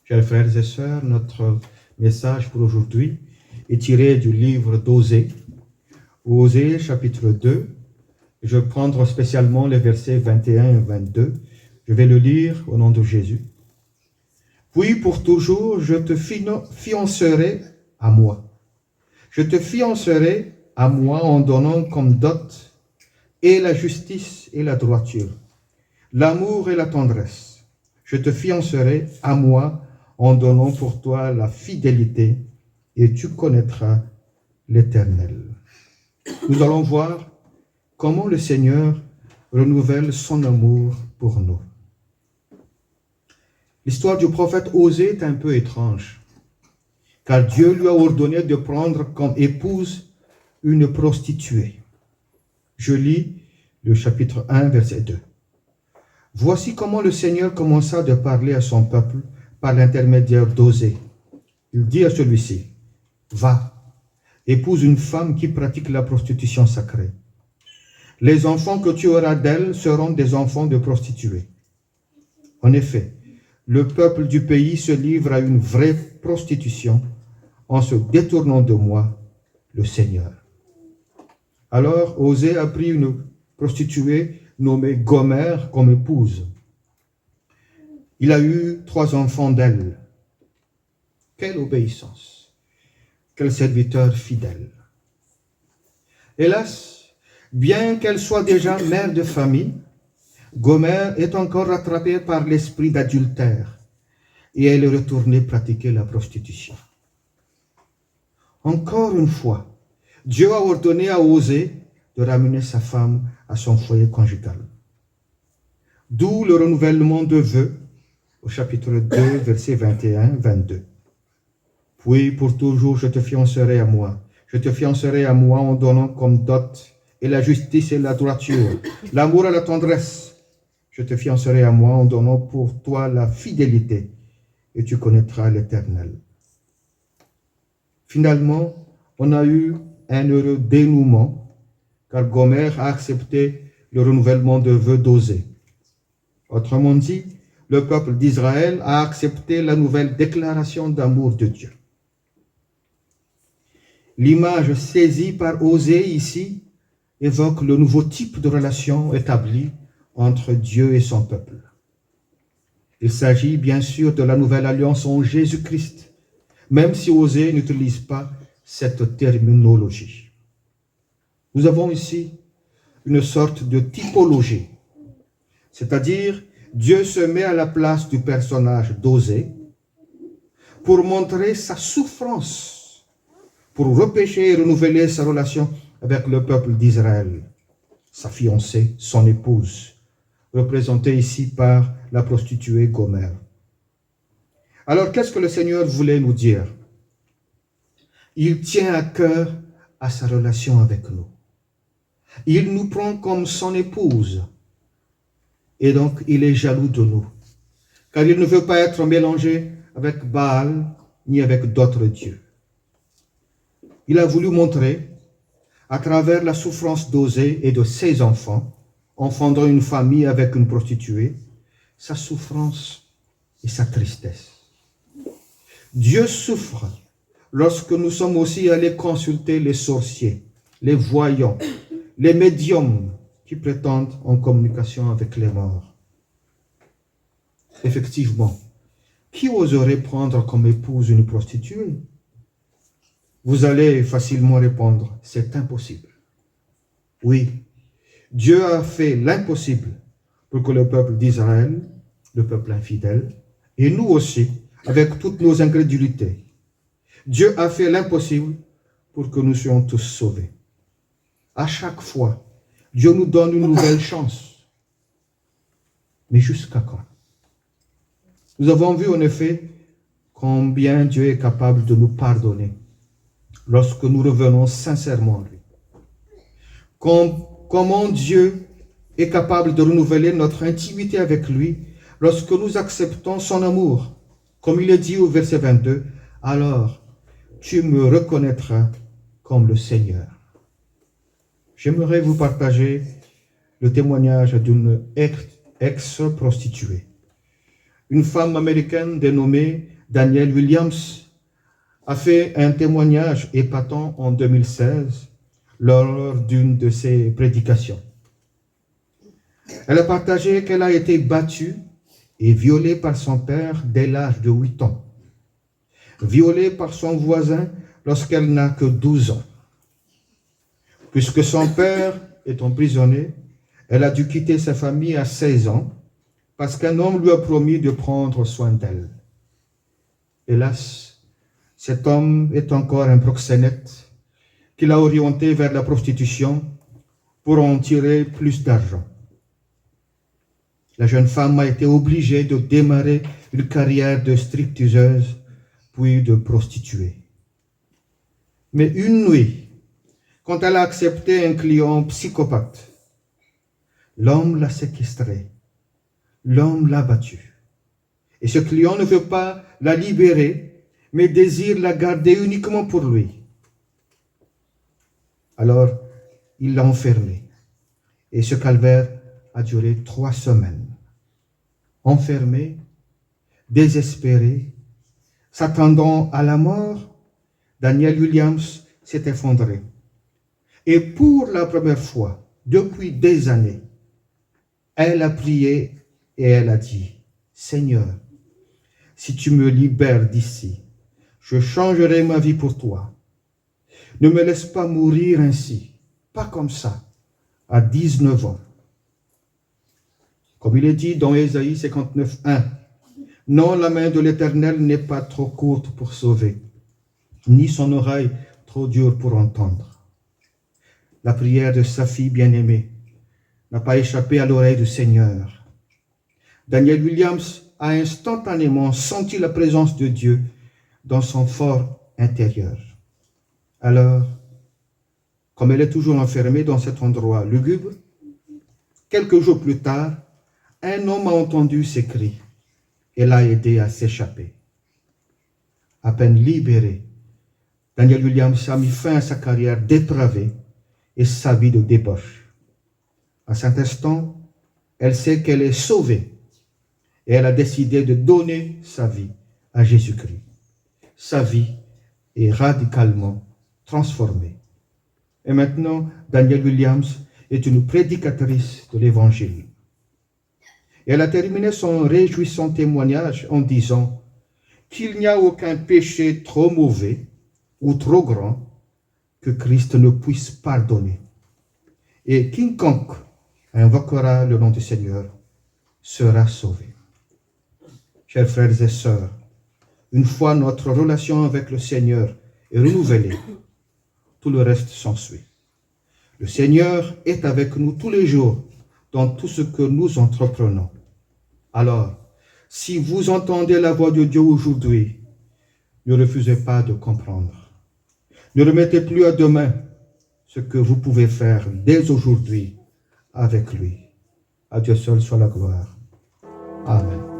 Chers frères et sœurs, notre message pour aujourd'hui est tiré du livre d'Osée, Osée chapitre 2. Je vais prendre spécialement les versets 21 et 22. Je vais le lire au nom de Jésus. Puis pour toujours, je te fiancerai à moi. Je te fiancerai à moi en donnant comme dot et la justice et la droiture, l'amour et la tendresse. Je te fiancerai à moi en donnant pour toi la fidélité et tu connaîtras l'Éternel. Nous allons voir comment le Seigneur renouvelle son amour pour nous. L'histoire du prophète Osée est un peu étrange, car Dieu lui a ordonné de prendre comme épouse une prostituée. Je lis le chapitre 1, verset 2. Voici comment le Seigneur commença de parler à son peuple par l'intermédiaire d'Osée. Il dit à celui-ci, « Va, épouse une femme qui pratique la prostitution sacrée. Les enfants que tu auras d'elle seront des enfants de prostituées. » En effet, le peuple du pays se livre à une vraie prostitution en se détournant de moi, le Seigneur. Alors Osée a pris une prostituée nommée Gomère comme épouse. Il a eu 3 enfants d'elle. Quelle obéissance! Quel serviteur fidèle! Hélas, bien qu'elle soit déjà mère de famille, Gomère est encore rattrapée par l'esprit d'adultère et elle est retournée pratiquer la prostitution. Encore une fois, Dieu a ordonné à Osée de ramener sa femme à son foyer conjugal. D'où le renouvellement de vœux au chapitre 2, versets 21-22. Puis pour toujours je te fiancerai à moi. Je te fiancerai à moi en donnant comme dot et la justice et la droiture, l'amour et la tendresse. Je te fiancerai à moi en donnant pour toi la fidélité et tu connaîtras l'Éternel. Finalement, on a eu un heureux dénouement car Gomère a accepté le renouvellement de vœux d'Osée. Autrement dit, le peuple d'Israël a accepté la nouvelle déclaration d'amour de Dieu. L'image saisie par Osée ici évoque le nouveau type de relation établi entre Dieu et son peuple. Il s'agit bien sûr de la nouvelle alliance en Jésus-Christ, même si Osée n'utilise pas cette terminologie. Nous avons ici une sorte de typologie, c'est-à-dire Dieu se met à la place du personnage d'Osée pour montrer sa souffrance, pour repêcher et renouveler sa relation avec le peuple d'Israël, sa fiancée, son épouse, représentée ici par la prostituée Gomère. Alors, qu'est-ce que le Seigneur voulait nous dire? Il tient à cœur à sa relation avec nous. Il nous prend comme son épouse. Et donc, il est jaloux de nous. Car il ne veut pas être mélangé avec Baal ni avec d'autres dieux. Il a voulu montrer, à travers la souffrance d'Osée et de ses enfants, en fondant une famille avec une prostituée, sa souffrance et sa tristesse. Dieu souffre lorsque nous sommes aussi allés consulter les sorciers, les voyants, les médiums qui prétendent en communication avec les morts. Effectivement, qui oserait prendre comme épouse une prostituée? Vous allez facilement répondre, c'est impossible. Oui, Dieu a fait l'impossible pour que le peuple d'Israël, le peuple infidèle, et nous aussi, avec toutes nos incrédulités, Dieu a fait l'impossible pour que nous soyons tous sauvés. À chaque fois, Dieu nous donne une nouvelle chance. Mais jusqu'à quand? Nous avons vu en effet combien Dieu est capable de nous pardonner lorsque nous revenons sincèrement à lui. Comment Dieu est capable de renouveler notre intimité avec lui lorsque nous acceptons son amour. Comme il est dit au verset 22, « Alors tu me reconnaîtras comme le Seigneur. » J'aimerais vous partager le témoignage d'une ex-prostituée, une femme américaine dénommée Daniel Williams a fait un témoignage épatant en 2016 lors d'une de ses prédications. Elle a partagé qu'elle a été battue et violée par son père dès l'âge de 8 ans, violée par son voisin lorsqu'elle n'a que 12 ans. Puisque son père est emprisonné, elle a dû quitter sa famille à 16 ans parce qu'un homme lui a promis de prendre soin d'elle. Hélas, cet homme est encore un proxénète qui l'a orienté vers la prostitution pour en tirer plus d'argent. La jeune femme a été obligée de démarrer une carrière de stripteaseuse, puis de prostituée. Mais une nuit, quand elle a accepté un client psychopathe, l'homme l'a séquestrée, l'homme l'a battue. Et ce client ne veut pas la libérer, mais désire la garder uniquement pour lui. Alors, il l'a enfermée. Et ce calvaire a duré 3 semaines. Enfermée, désespérée, s'attendant à la mort, Daniel Williams s'est effondré. Et pour la première fois, depuis des années, elle a prié et elle a dit, « Seigneur, si tu me libères d'ici, je changerai ma vie pour toi. Ne me laisse pas mourir ainsi, pas comme ça, à 19 ans. » Comme il est dit dans Ésaïe 59, 1, « Non, la main de l'Éternel n'est pas trop courte pour sauver, ni son oreille trop dure pour entendre. » La prière de sa fille bien-aimée n'a pas échappé à l'oreille du Seigneur. Daniel Williams a instantanément senti la présence de Dieu dans son fort intérieur. Alors, comme elle est toujours enfermée dans cet endroit lugubre, quelques jours plus tard, un homme a entendu ses cris et l'a aidé à s'échapper. À peine libéré, Daniel Williams a mis fin à sa carrière dépravée et sa vie de débauche. À cet instant, elle sait qu'elle est sauvée et elle a décidé de donner sa vie à Jésus-Christ. Sa vie est radicalement transformée. Et maintenant, Daniel Williams est une prédicatrice de l'Évangile. Et elle a terminé son réjouissant témoignage en disant qu'il n'y a aucun péché trop mauvais ou trop grand que Christ ne puisse pardonner. Et quiconque invoquera le nom du Seigneur sera sauvé. Chers frères et sœurs, une fois notre relation avec le Seigneur est renouvelée, tout le reste s'ensuit. Le Seigneur est avec nous tous les jours dans tout ce que nous entreprenons. Alors, si vous entendez la voix de Dieu aujourd'hui, ne refusez pas de comprendre. Ne remettez plus à demain ce que vous pouvez faire dès aujourd'hui avec lui. À Dieu seul soit la gloire. Amen.